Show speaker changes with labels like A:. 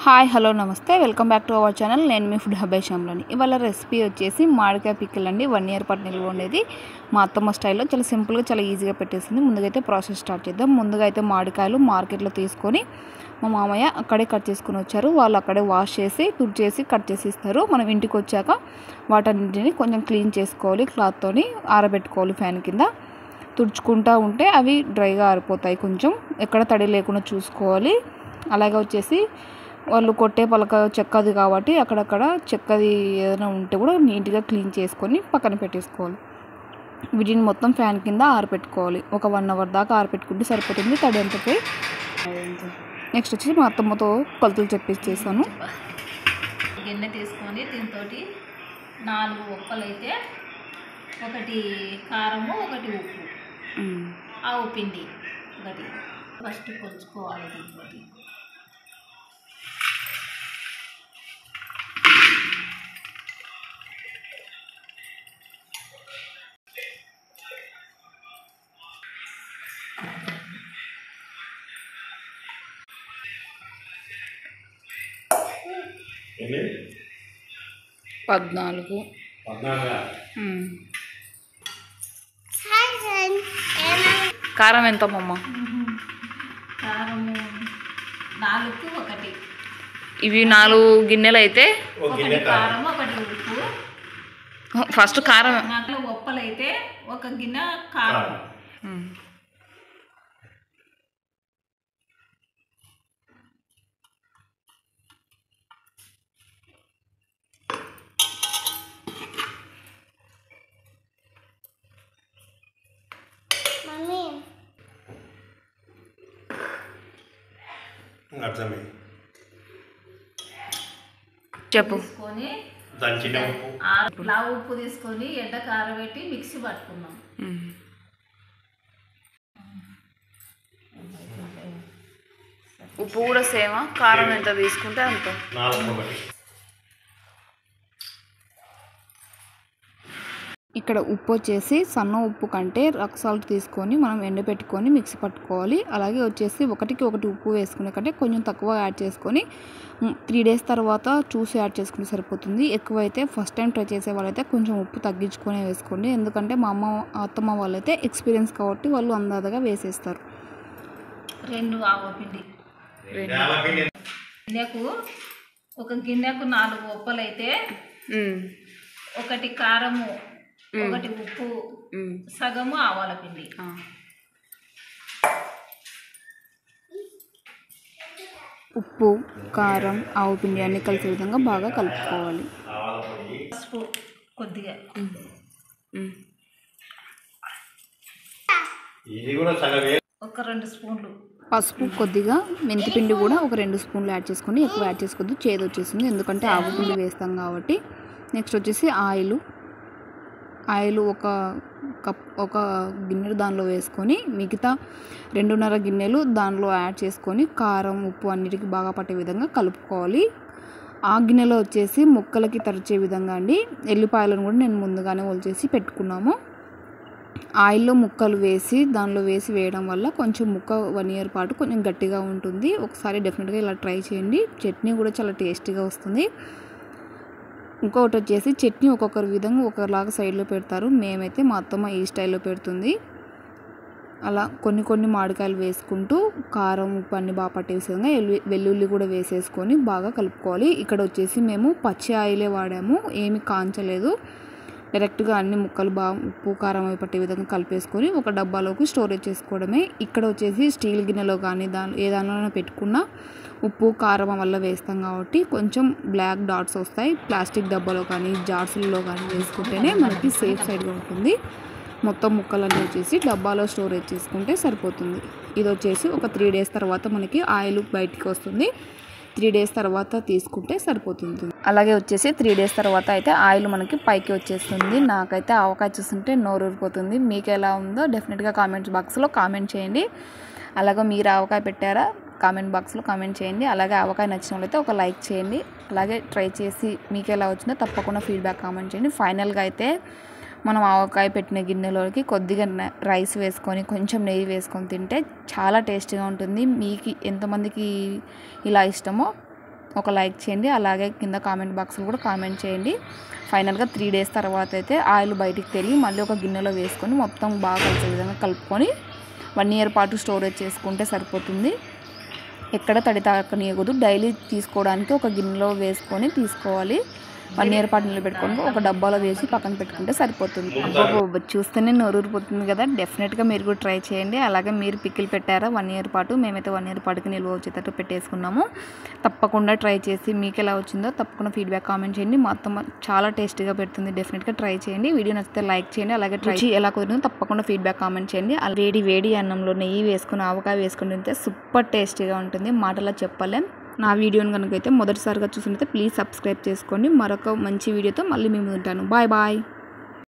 A: Hi hello నమస్తే welcome back to our channel. నేను మీ food hub శ్యామ్లని. ఇవాళ రెసిపీ వచ్చేసి మామిడికాయ పికిల్ అండి. 1 year పాటు నిల్వ ఉండేది. మా అత్తమ్మ స్టైల్లో చాలా సింపుల్గా చాలా ఈజీగా పెట్టేసింది. ముందుగా అయితే ప్రాసెస్ స్టార్ట్ చేద్దాం. ముందుగా అయితే మామిడికాయలు మార్కెట్లో తీసుకొని మా మామయ్య అక్కడే కట్ చేసుకుని వచ్చారు. వాళ్ళు అక్కడే వాష్ చేసి తుడిచేసి కట్ చేసి ఇస్తారు. మనం ఇంటికి వచ్చాక వాటన్నింటిని కొంచెం క్లీన్ చేసుకోవాలి. క్లాత్తోని ఆరబెట్టుకోవాలి ఫ్యాన్ కింద. తుడుచుకుంటూ ఉంటే అవి డ్రైగా ఆరిపోతాయి. కొంచెం ఎక్కడ తడి లేకుండా చూసుకోవాలి. అలాగే వచ్చేసి వాళ్ళు కొట్టే పలక చెక్కది కాబట్టి అక్కడక్కడ చెక్కది ఏదైనా ఉంటే కూడా నీట్గా క్లీన్ చేసుకొని పక్కన పెట్టేసుకోవాలి. వీటిని మొత్తం ఫ్యాన్ కింద ఆరబెట్టుకోవాలి. ఒక 1 hour దాకా ఆరబెట్టుకుంటే సరిపోతుంది తడి అంతపై. నెక్స్ట్ వచ్చి మా అత్తమ్మతో కొలతలు చెప్పేసేసాను.
B: గిన్నె తీసుకొని దీంతో 4 ఉప్పలు అయితే, ఒకటి కారము, ఒకటి ఉప్పు, ఆవు పిండి ఒకటి ఫస్ట్ కొలుచుకోవాలి. దీంతో
A: ఎన్ని 14 కారం ఎంత మమ్మ?
B: కారము 4కి 1.
A: ఇవి 4 గిన్నెలు అయితే
B: ఒకటి కారం, ఒకటి ఉప్పు.
A: ఫస్ట్ కారం
B: 4 ఉప్పలు అయితే 1 గిన్నె కారం.
A: చెప్పు.
B: తీసుకొని ఉప్పు తీసుకొని ఎండ కారబెట్టి మిక్సీ పట్టుకున్నాం.
A: ఉప్పు కూడా సేమా? కారం ఎంత తీసుకుంటే అంత. ఇక్కడ ఉప్పు వచ్చేసి సన్న ఉప్పు కంటే రాక్ సాల్ట్ తీసుకొని మనం ఎండబెట్టుకొని మిక్సీ పట్టుకోవాలి. అలాగే వచ్చేసి 1కి 1 ఉప్పు వేసుకునే కంటే కొంచెం తక్కువ యాడ్ చేసుకొని 3 days తర్వాత చూసి యాడ్ చేసుకుంటే సరిపోతుంది. ఎక్కువైతే ఫస్ట్ టైం ట్రై చేసే వాళ్ళైతే కొంచెం ఉప్పు తగ్గించుకొని వేసుకోండి. ఎందుకంటే మా అత్తమ్మ వాళ్ళైతే ఎక్స్పీరియన్స్ కాబట్టి వాళ్ళు అందాజగా వేసేస్తారు.
B: 2 ఆవు పిండి. గిన్నెకు 1 గిన్నెకు 4 ఉప్పలు అయితే, ఒకటి కారము, ఒకటి ఉప్పు, సగము ఆవాల పిండి.
A: ఉప్పు, కారం, ఆవు పిండి అన్ని కలిసే విధంగా బాగా కలుపుకోవాలి.
B: పసుపు కొద్దిగా, ఒక 2 స్పూన్లు
A: పసుపు, కొద్దిగా మెంతిపిండి కూడా ఒక 2 స్పూన్లు యాడ్ చేసుకొని, ఎక్కువ యాడ్ చేసుకోవద్దు, చేదు వచ్చేసింది ఎందుకంటే ఆవు పిండి వేస్తాం కాబట్టి. నెక్స్ట్ వచ్చేసి ఆయిల్ ఒక గిన్నె దానిలో వేసుకొని మిగతా 2.5 గిన్నెలు దానిలో యాడ్ చేసుకొని కారం, ఉప్పు అన్నిటికీ బాగా పట్టే విధంగా కలుపుకోవాలి. ఆ గిన్నెలో వచ్చేసి ముక్కలకి తరిచే విధంగా అండి ఎల్లిపాయలను కూడా నేను ముందుగానే ఒలిచేసి పెట్టుకున్నాము. ఆయిల్లో ముక్కలు వేసి దానిలో వేయడం వల్ల కొంచెం ముక్క 1 year పాటు కొంచెం గట్టిగా ఉంటుంది. ఒకసారి డెఫినెట్గా ఇలా ట్రై చేయండి. చట్నీ కూడా చాలా టేస్టీగా వస్తుంది. ఇంకొకటి వచ్చేసి చట్నీ ఒక్కొక్కరి విధంగా ఒకలాగా సైడ్లో పెడతారు. మేమైతే మా అత్తమ్మ ఈ స్టైల్లో పెడుతుంది. అలా కొన్ని మామిడికాయలు వేసుకుంటూ కారం, ఉప్పు అన్ని బాగా పట్టే విధంగా వెల్లుల్లి కూడా వేసేసుకొని బాగా కలుపుకోవాలి. ఇక్కడ వచ్చేసి మేము పచ్చి ఆయిలే వాడాము, ఏమి కాంచలేదు. డైరెక్ట్గా అన్ని ముక్కలు బాగా ఉప్పు, కారం అవి పట్టే విధంగా కలిపేసుకొని ఒక డబ్బాలోకి స్టోరేజ్ చేసుకోవడమే. ఇక్కడ వచ్చేసి స్టీల్ గిన్నెలో కానీ ఏ దానిలోనే పెట్టుకున్నా ఉప్పు, కారం వల్ల వేస్తాం కాబట్టి కొంచెం బ్లాక్ డాట్స్ వస్తాయి. ప్లాస్టిక్ డబ్బాలో కానీ జార్స్లలో కానీ వేసుకుంటేనే మనకి సేఫ్ సైడ్గా ఉంటుంది. మొత్తం ముక్కలన్నీ వచ్చేసి డబ్బాలో స్టోరేజ్ చేసుకుంటే సరిపోతుంది. ఇది వచ్చేసి ఒక 3 days తర్వాత మనకి ఆయిల్ బయటికి వస్తుంది. 3 days తర్వాత తీసుకుంటే సరిపోతుంది. అలాగే వచ్చేసి 3 days తర్వాత అయితే ఆయిల్ మనకి పైకి వచ్చేస్తుంది. నాకైతే ఆవకాయ చూస్తుంటే నోరు ఊరిపోతుంది. మీకు ఎలా ఉందో డెఫినెట్గా కామెంట్స్ బాక్స్లో కామెంట్ చేయండి. అలాగే మీరు ఆవకాయ పెట్టారా కామెంట్ బాక్స్లో కామెంట్ చేయండి. అలాగే ఆవకాయ నచ్చిన వాళ్ళైతే ఒక లైక్ చేయండి. అలాగే ట్రై చేసి మీకు ఎలా వచ్చిందో తప్పకుండా ఫీడ్బ్యాక్ కామెంట్ చేయండి. ఫైనల్గా అయితే మనం ఆవకాయ పెట్టిన గిన్నెలోకి కొద్దిగా రైస్ వేసుకొని కొంచెం నెయ్యి వేసుకొని తింటే చాలా టేస్టీగా ఉంటుంది. మీకు ఎంతమందికి ఇలా ఇష్టమో ఒక లైక్ చేయండి. అలాగే కింద కామెంట్ బాక్స్లో కూడా కామెంట్ చేయండి. ఫైనల్గా 3 days తర్వాత అయితే ఆయిల్ బయటికి తెలియ మళ్ళీ ఒక గిన్నెలో వేసుకొని మొత్తం బాగా కలిసే విధంగా కలుపుకొని 1 year పాటు స్టోరేజ్ చేసుకుంటే సరిపోతుంది. ఎక్కడ తడి తాకనియకూడదు. డైలీ తీసుకోవడానికి ఒక గిన్నెలో వేసుకొని తీసుకోవాలి. 1 year పాటు నిలబెట్టుకొని ఒక డబ్బాలో వేసి పక్కన పెట్టుకుంటే సరిపోతుంది. చూస్తేనే నోరూరిపోతుంది కదా. డెఫినెట్గా మీరు కూడా ట్రై చేయండి. అలాగే మీరు పికిల్ పెట్టారా 1 year పాటు? మేమైతే 1 year పాటుకి నిల్వ వచ్చేటట్టు పెట్టేసుకున్నాము. తప్పకుండా ట్రై చేసి మీకు ఎలా వచ్చిందో తప్పకుండా ఫీడ్బ్యాక్ కామెంట్ చేయండి. మొత్తం చాలా టేస్టీగా పెడుతుంది. డెఫినెట్గా ట్రై చేయండి. వీడియో నచ్చితే లైక్ చేయండి. అలాగే ట్రై ఎలా కుదిరిందో తప్పకుండా ఫీడ్బ్యాక్ కామెంట్ చేయండి. వేడి అన్నంలో నెయ్యి వేసుకుని ఆవకాయ వేసుకుని తింటే సూపర్ టేస్టీగా ఉంటుంది. మాటలా చెప్పలేం. నా వీడియోని కనుక అయితే మొదటిసారిగా చూసినట్లయితే ప్లీజ్ సబ్స్క్రైబ్ చేసుకోండి. మరొక మంచి వీడియోతో మళ్ళీ మేము ఉంటాను. బాయ్.